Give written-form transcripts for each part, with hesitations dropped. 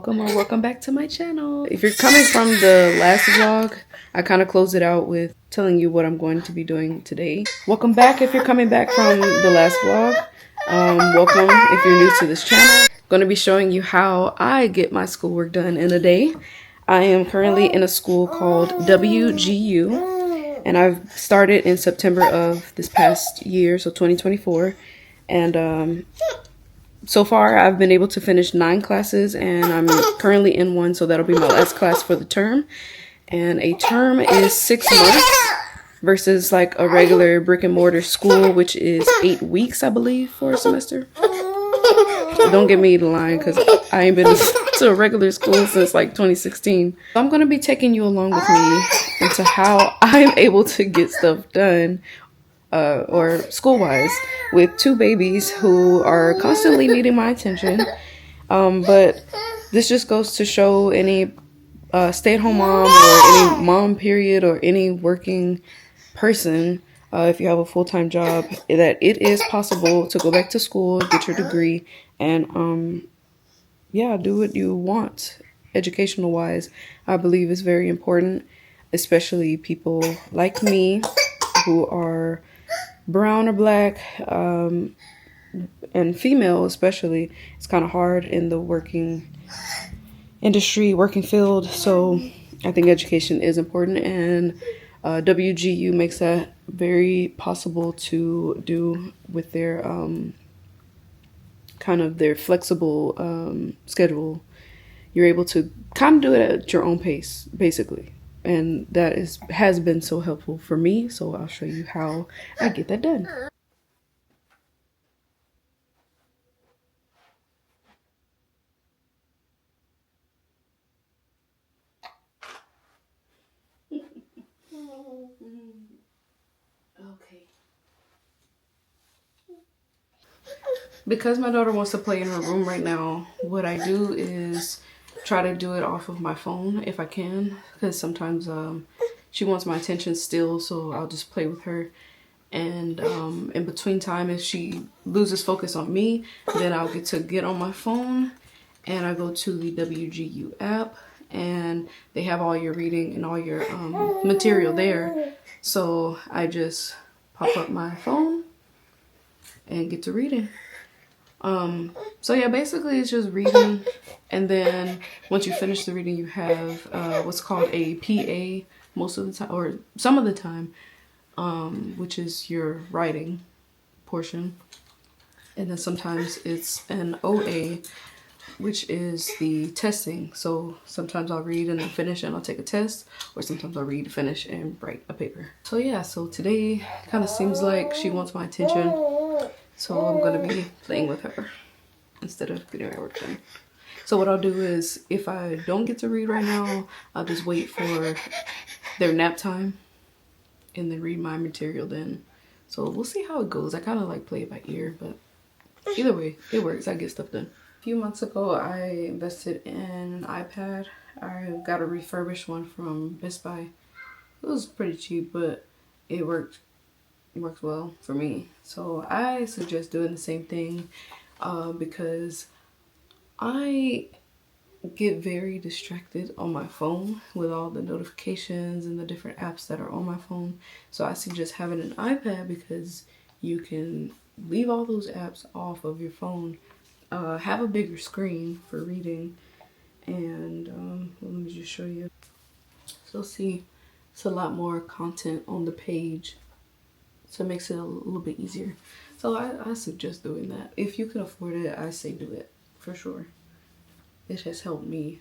welcome or welcome back to my channel. If you're coming from the last vlog, I kind of closed it out with telling you what I'm going to be doing today. Welcome back if you're coming back from the last vlog. Welcome if you're new to this channel. I'm going to be showing you how I get my schoolwork done in a day. I am currently in a school called WGU, and I've started in September of this past year, so 2024. And so far, I've been able to finish 9 classes, and I'm currently in one, so that'll be my last class for the term. And a term is 6 months versus like a regular brick and mortar school, which is 8 weeks, I believe, for a semester. Don't get me the line, because I ain't been to a regular school since like 2016. So I'm going to be taking you along with me into how I'm able to get stuff done. Or school-wise, with 2 babies who are constantly needing my attention. But this just goes to show any stay-at-home mom or any mom period or any working person, if you have a full-time job, that it is possible to go back to school, get your degree, and yeah, do what you want educational-wise. I believe is very important, especially people like me who are brown or black, and female especially. It's kind of hard in the working industry, working field. So I think education is important, and WGU makes that very possible to do with their kind of their flexible schedule. You're able to kind of do it at your own pace, basically. And that has been so helpful for me, so I'll show you how I get that done. Okay. Because my daughter wants to play in her room right now, what I do is try to do it off of my phone if I can, because sometimes she wants my attention still, so I'll just play with her. And in between time, if she loses focus on me, then I'll get on my phone, and I go to the WGU app, and they have all your reading and all your material there. So I just pop up my phone and get to reading. So yeah, basically it's just reading, and then once you finish the reading, you have what's called a PA most of the time, or some of the time, which is your writing portion, and then sometimes it's an OA, which is the testing. So sometimes I'll read and then finish and I'll take a test, or sometimes I'll read, finish, and write a paper. So yeah, so today kind of seems like she wants my attention, so I'm gonna be playing with her instead of getting my work done. So what I'll do is, if I don't get to read right now, I'll just wait for their nap time and then read my material then. So we'll see how it goes. I kind of like play it by ear, but either way, it works. I get stuff done. A few months ago, I invested in an iPad. I got a refurbished one from Best Buy. It was pretty cheap, but it works well for me. So I suggest doing the same thing, because I get very distracted on my phone with all the notifications and the different apps that are on my phone. So I suggest having an iPad, because you can leave all those apps off of your phone, have a bigger screen for reading, and let me just show you. So see, it's a lot more content on the page, so it makes it a little bit easier. So I suggest doing that. If you can afford it, I say do it for sure. It has helped me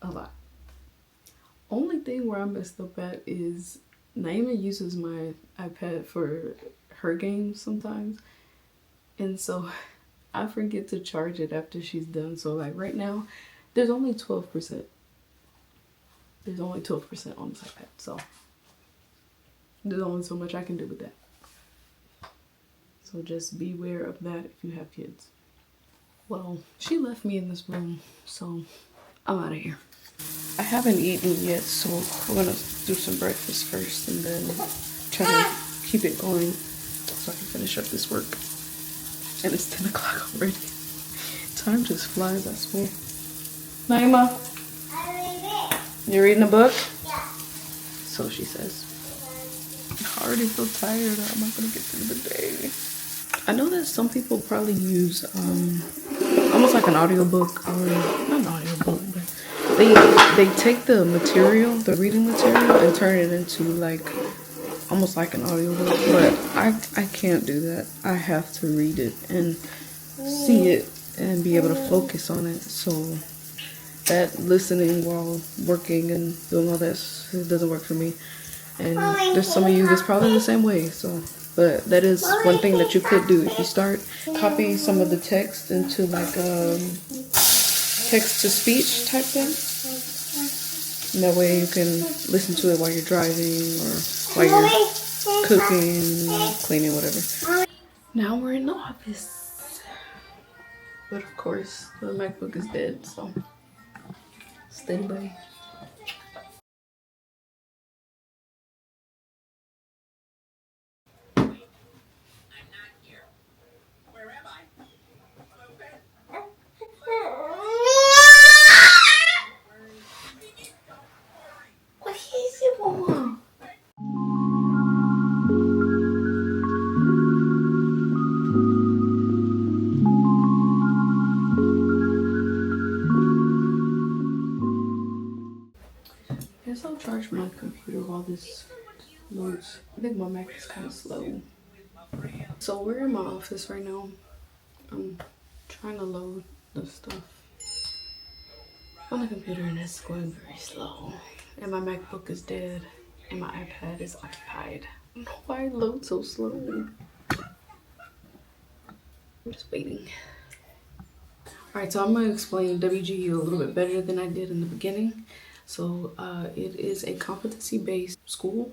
a lot. Only thing where I messed up at is Naima uses my iPad for her games sometimes, and so I forget to charge it after she's done. So like right now, there's only 12%. There's only 12% on this iPad, so there's only so much I can do with that. So just beware of that if you have kids. Well, she left me in this room, so I'm out of here. I haven't eaten yet, so we're gonna do some breakfast first and then try to keep it going so I can finish up this work. And it's 10 o'clock already. Time just flies, I swear. Naima, you reading a book? Yeah. So she says. I already feel tired. How am I gonna get through the day? I know that some people probably use almost like an audiobook, or not an audiobook, but they take the material, the reading material, and turn it into like almost like an audiobook. But I can't do that. I have to read it and see it and be able to focus on it. So that listening while working and doing all this, it doesn't work for me. And there's some of you that's probably the same way. So, but that is one thing that you could do if you start copying some of the text into like text to speech type thing. And that way you can listen to it while you're driving or while you're cooking, cleaning, whatever. Now we're in the office. But of course, the MacBook is dead, so stay away. I guess I'll charge my computer while this loads. I think my Mac is kind of slow. So we're in my office right now. I'm trying to load the stuff on the computer and it's going very slow. And my MacBook is dead and my iPad is occupied. I don't know why it loads so slow. I'm just waiting. Alright, so I'm going to explain WGU a little bit better than I did in the beginning. So it is a competency-based school.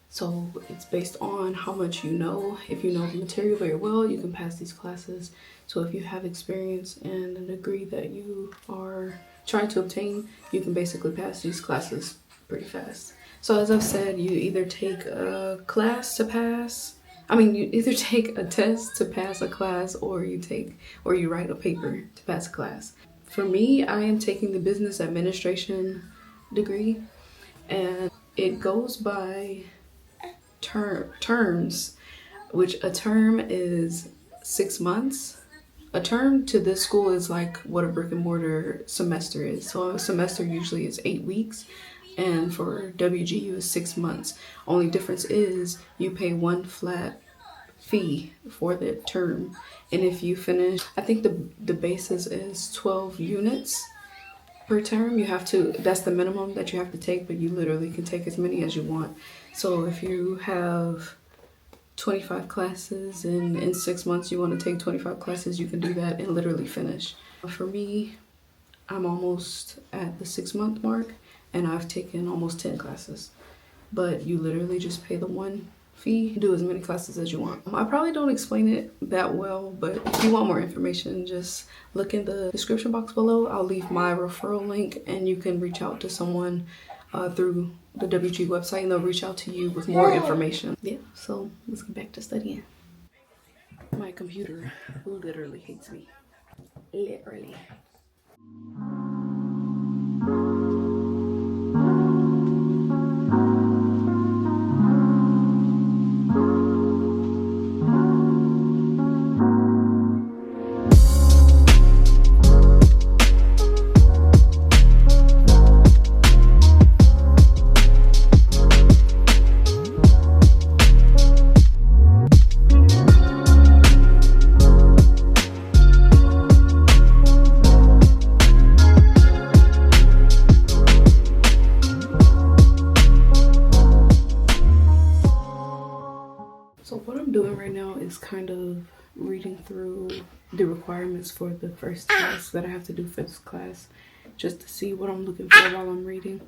So it's based on how much you know. If you know the material very well, you can pass these classes. So if you have experience and a degree that you are trying to obtain, you can basically pass these classes pretty fast. So as I've said, you either take a class to pass. You either take a test to pass a class, or you write a paper to pass a class. For me, I am taking the business administration degree, and it goes by terms, which a term is 6 months. A term to this school is like what a brick and mortar semester is. So a semester usually is 8 weeks, and for WGU is 6 months. Only difference is you pay one flat fee for the term, and if you finish, I think the basis is 12 units per term. You have to, that's the minimum that you have to take, but you literally can take as many as you want. So if you have 25 classes and in 6 months you want to take 25 classes, you can do that and literally finish. For me, I'm almost at the 6 month mark and I've taken almost 10 classes, but you literally just pay the one fee, do as many classes as you want. I probably don't explain it that well, but if you want more information, just look in the description box below. I'll leave my referral link and you can reach out to someone through the WGU website and they'll reach out to you with more information. Yeah, so let's get back to studying. My computer literally hates me. Literally. So what I'm doing right now is kind of reading through the requirements for the first test that I have to do for this class, just to see what I'm looking for while I'm reading.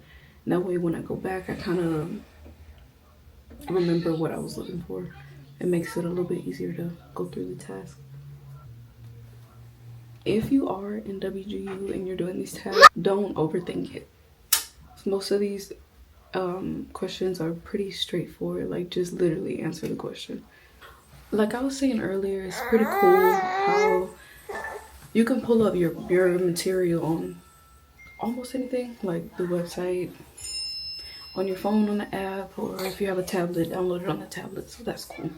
And that way when I go back, I kind of remember what I was looking for. It makes it a little bit easier to go through the task. If you are in WGU and you're doing these tasks, don't overthink it. Most of these questions are pretty straightforward. Like, just literally answer the question. Like I was saying earlier, it's pretty cool how you can pull up your material on almost anything, like the website on your phone on the app, or if you have a tablet, download it on the tablet. So that's cool.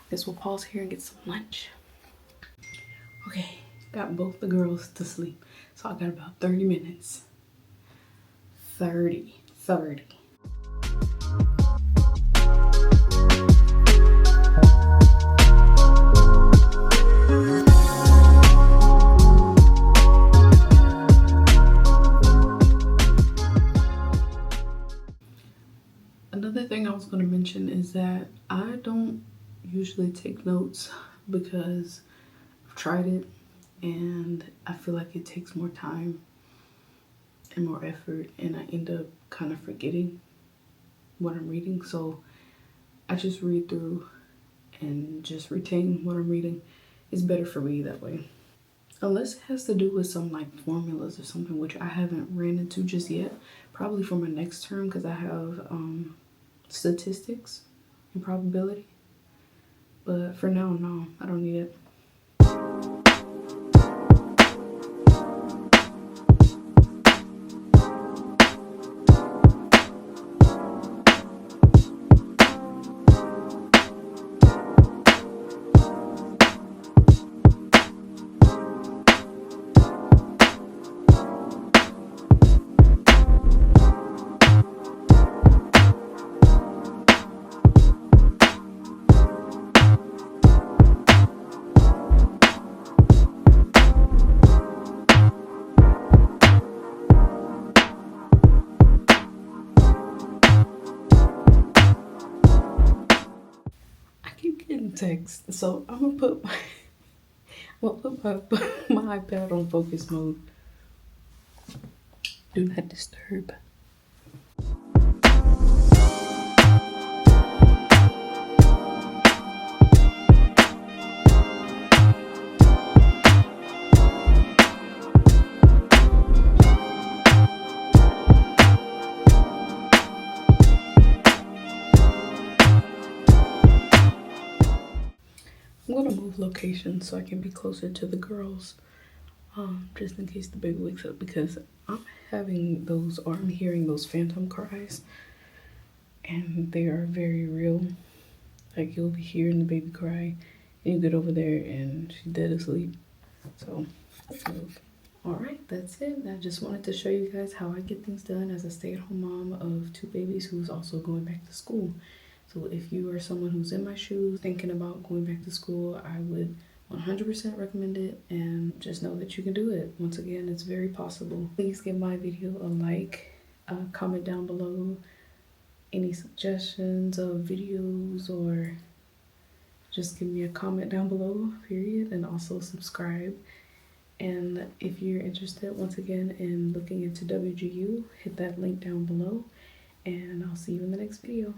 Guess we'll pause here and get some lunch. Okay, got both the girls to sleep. So I got about 30 minutes. 30. Another thing I was going to mention is that I don't usually take notes because I've tried it and I feel like it takes more time and more effort, and I end up kind of forgetting what I'm reading. So I just read through and just retain what I'm reading. It's better for me that way. Unless it has to do with some like formulas or something, which I haven't ran into just yet. Probably for my next term, because I have statistics and probability. But for now, no, I don't need it. Text. So I'm gonna put my iPad on focus mode. Do not disturb. I'm gonna move location so I can be closer to the girls, just in case the baby wakes up, because I'm hearing those phantom cries, and they are very real. Like, you'll be hearing the baby cry, and you get over there and she's dead asleep. So let's move. All right, that's it. I just wanted to show you guys how I get things done as a stay-at-home mom of 2 babies who's also going back to school. So if you are someone who's in my shoes thinking about going back to school, I would 100% recommend it, and just know that you can do it. Once again, it's very possible. Please give my video a like, comment down below any suggestions of videos, or just give me a comment down below, period, and also subscribe. And if you're interested, once again, in looking into WGU, hit that link down below, and I'll see you in the next video.